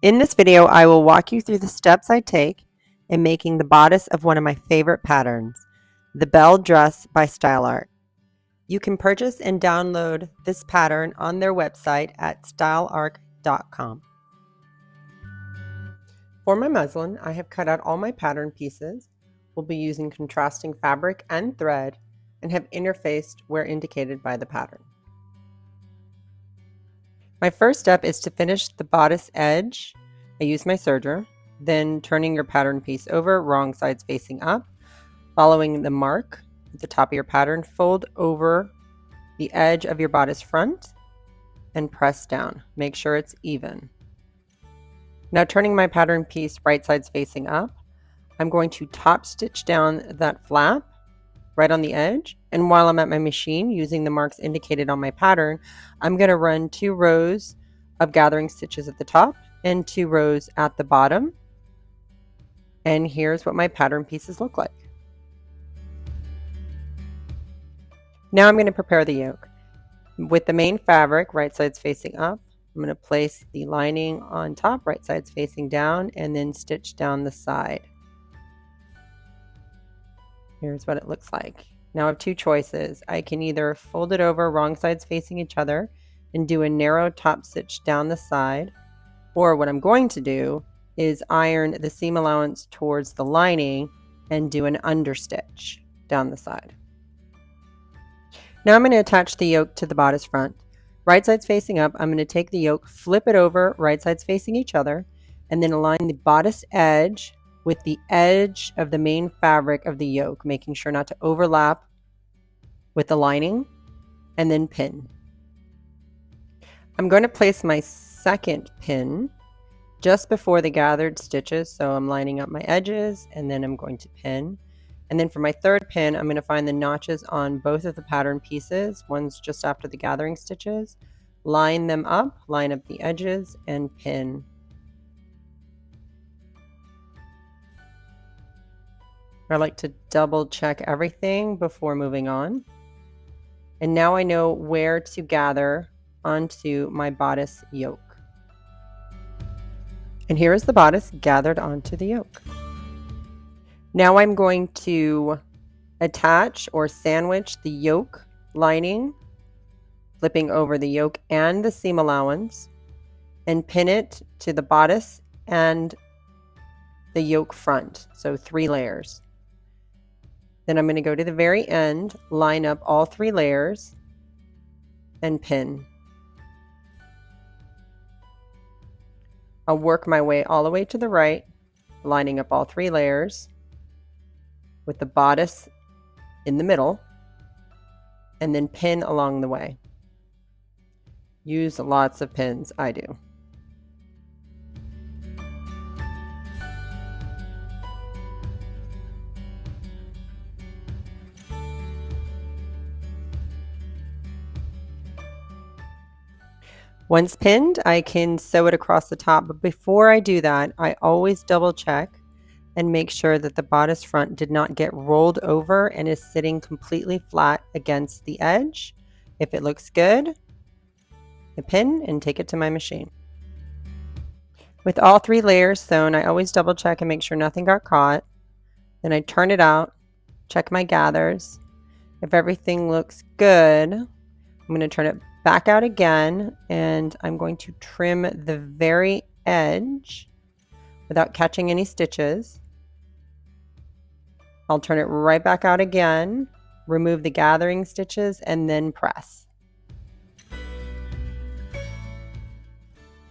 In this video, I will walk you through the steps I take in making the bodice of one of my favorite patterns, the Belle dress by StyleArc. You can purchase and download this pattern on their website at stylearc.com. For my muslin, I have cut out all my pattern pieces. We'll be using contrasting fabric and thread and have interfaced where indicated by the pattern. My first step is to finish the bodice edge. I use my serger, then turning your pattern piece over, wrong sides facing up. Following the mark at the top of your pattern, fold over the edge of your bodice front and press down. Make sure it's even. Now turning my pattern piece right sides facing up, I'm going to top stitch down that flap right on the edge, and while I'm at my machine using the marks indicated on my pattern, I'm going to run 2 rows of gathering stitches at the top and 2 rows at the bottom. And here's what my pattern pieces look like. Now I'm going to prepare the yoke. With the main fabric, right sides facing up, I'm going to place the lining on top, right sides facing down, and then stitch down the side. Here's what it looks like. Now I have 2 choices. I can either fold it over, wrong sides facing each other, and do a narrow top stitch down the side, or what I'm going to do is iron the seam allowance towards the lining and do an understitch down the side. Now I'm going to attach the yoke to the bodice front. Right sides facing up, I'm going to take the yoke, flip it over, right sides facing each other, and then align the bodice edge with the edge of the main fabric of the yoke, making sure not to overlap with the lining, and then pin. I'm going to place my second pin just before the gathered stitches, so I'm lining up my edges and then I'm going to pin. And then for my third pin, I'm going to find the notches on both of the pattern pieces. One's just after the gathering stitches. Line them up, line up the edges, and pin. I like to double check everything before moving on. And now I know where to gather onto my bodice yoke. And here is the bodice gathered onto the yoke. Now I'm going to attach or sandwich the yoke lining, flipping over the yoke and the seam allowance, and pin it to the bodice and the yoke front, so 3 layers. Then I'm going to go to the very end, line up all 3 layers, and pin. I'll work my way all the way to the right, lining up all 3 layers with the bodice in the middle, and then pin along the way. Use lots of pins, I do. Once pinned, I can sew it across the top, but before I do that, I always double check and make sure that the bodice front did not get rolled over and is sitting completely flat against the edge. If it looks good, I pin and take it to my machine. With all 3 layers sewn, I always double check and make sure nothing got caught. Then I turn it out, check my gathers. If everything looks good, I'm going to turn it back out again, and I'm going to trim the very edge without catching any stitches. I'll turn it right back out again, remove the gathering stitches, and then press.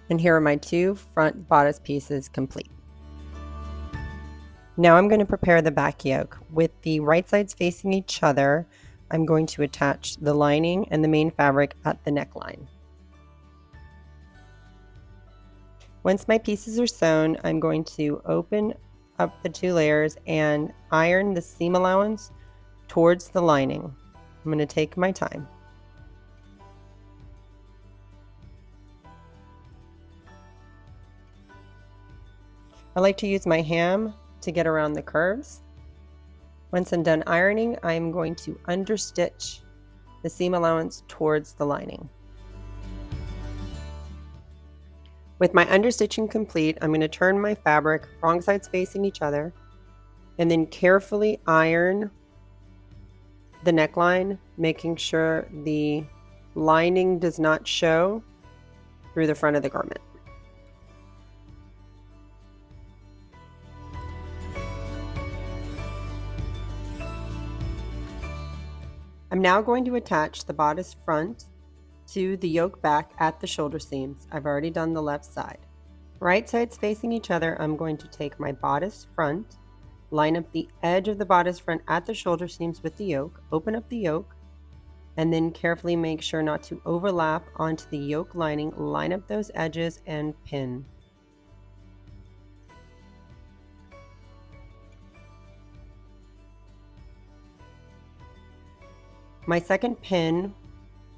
And here are my 2 front bodice pieces complete. Now I'm going to prepare the back yoke. With the right sides facing each other, I'm going to attach the lining and the main fabric at the neckline. Once my pieces are sewn, I'm going to open up the 2 layers and iron the seam allowance towards the lining. I'm going to take my time. I like to use my ham to get around the curves. Once I'm done ironing, I'm going to understitch the seam allowance towards the lining. With my understitching complete, I'm going to turn my fabric wrong sides facing each other and then carefully iron the neckline, making sure the lining does not show through the front of the garment. I'm now going to attach the bodice front to the yoke back at the shoulder seams. I've already done the left side. Right sides facing each other, I'm going to take my bodice front, line up the edge of the bodice front at the shoulder seams with the yoke, open up the yoke, and then carefully make sure not to overlap onto the yoke lining, line up those edges and pin. My second pin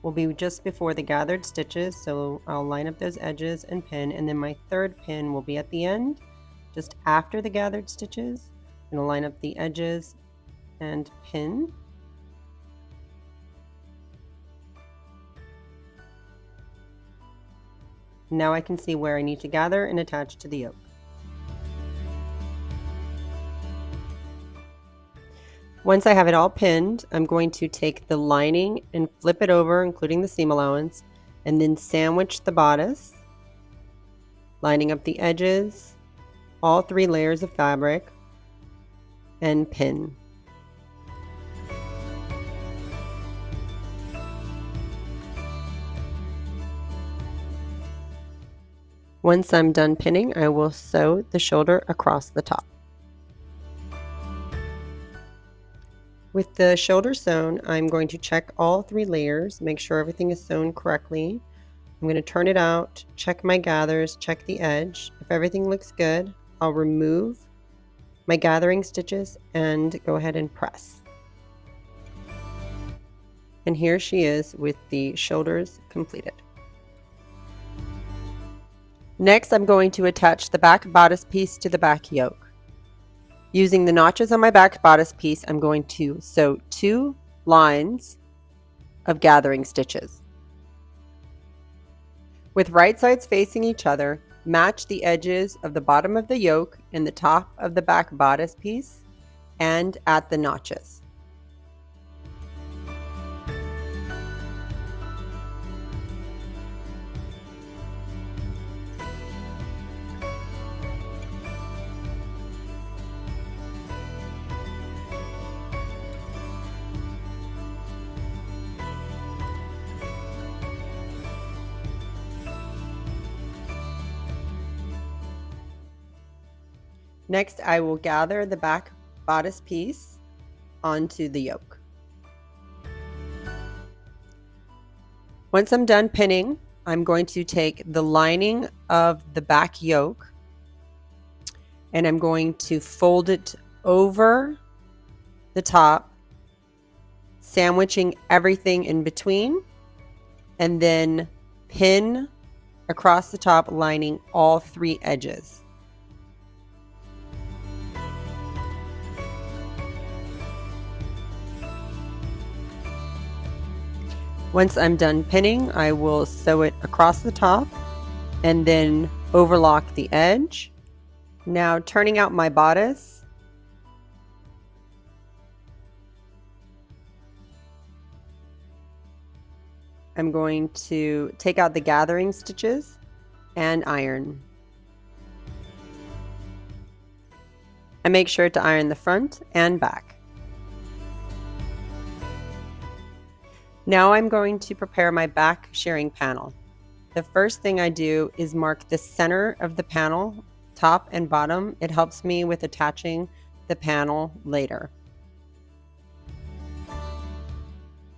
will be just before the gathered stitches, so I'll line up those edges and pin, and then my third pin will be at the end, just after the gathered stitches. I'm going to line up the edges and pin. Now I can see where I need to gather and attach to the yoke. Once I have it all pinned, I'm going to take the lining and flip it over, including the seam allowance, and then sandwich the bodice, lining up the edges, all 3 layers of fabric, and pin. Once I'm done pinning, I will sew the shoulder across the top. With the shoulder sewn, I'm going to check all 3 layers, make sure everything is sewn correctly. I'm going to turn it out, check my gathers, check the edge. If everything looks good, I'll remove my gathering stitches and go ahead and press. And here she is with the shoulders completed. Next, I'm going to attach the back bodice piece to the back yoke. Using the notches on my back bodice piece, I'm going to sew 2 lines of gathering stitches. With right sides facing each other, match the edges of the bottom of the yoke and the top of the back bodice piece and at the notches. Next, I will gather the back bodice piece onto the yoke. Once I'm done pinning, I'm going to take the lining of the back yoke and I'm going to fold it over the top, sandwiching everything in between, and then pin across the top, lining all 3 edges. Once I'm done pinning, I will sew it across the top and then overlock the edge. Now turning out my bodice, I'm going to take out the gathering stitches and iron. And make sure to iron the front and back. Now I'm going to prepare my back shirring panel. The first thing I do is mark the center of the panel, top and bottom. It helps me with attaching the panel later.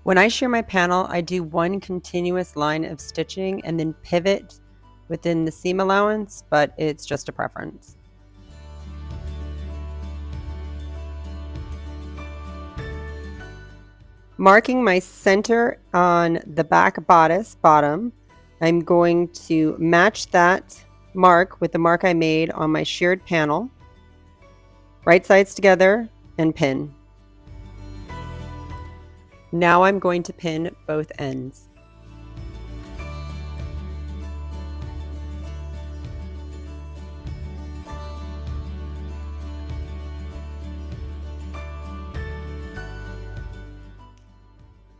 When I shear my panel, I do 1 continuous line of stitching and then pivot within the seam allowance, but it's just a preference. Marking my center on the back bodice bottom, I'm going to match that mark with the mark I made on my shirred panel, right sides together, and pin. Now I'm going to pin both ends.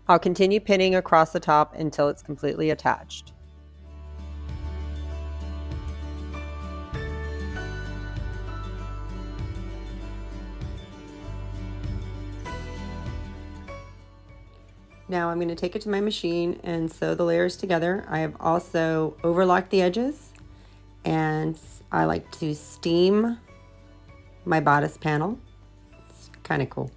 I'll continue pinning across the top until it's completely attached. Now I'm going to take it to my machine and sew the layers together. I have also overlocked the edges, and I like to steam my bodice panel. It's kind of cool.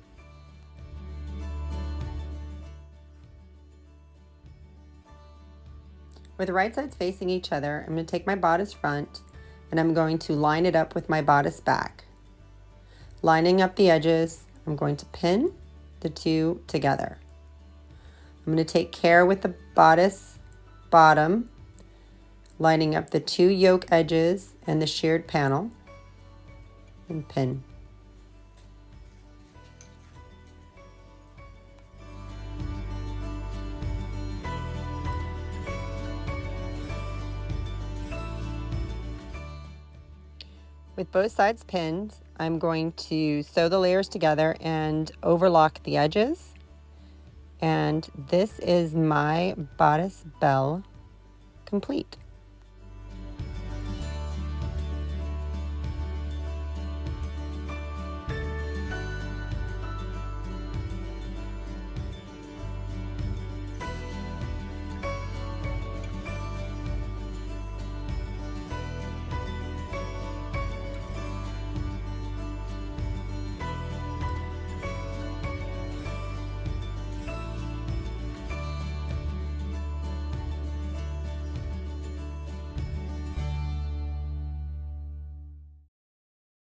With the right sides facing each other, I'm going to take my bodice front and I'm going to line it up with my bodice back. Lining up the edges, I'm going to pin the two together. I'm going to take care with the bodice bottom, lining up the two yoke edges and the sheared panel, and pin. With both sides pinned, I'm going to sew the layers together and overlock the edges. And this is my bodice Belle complete.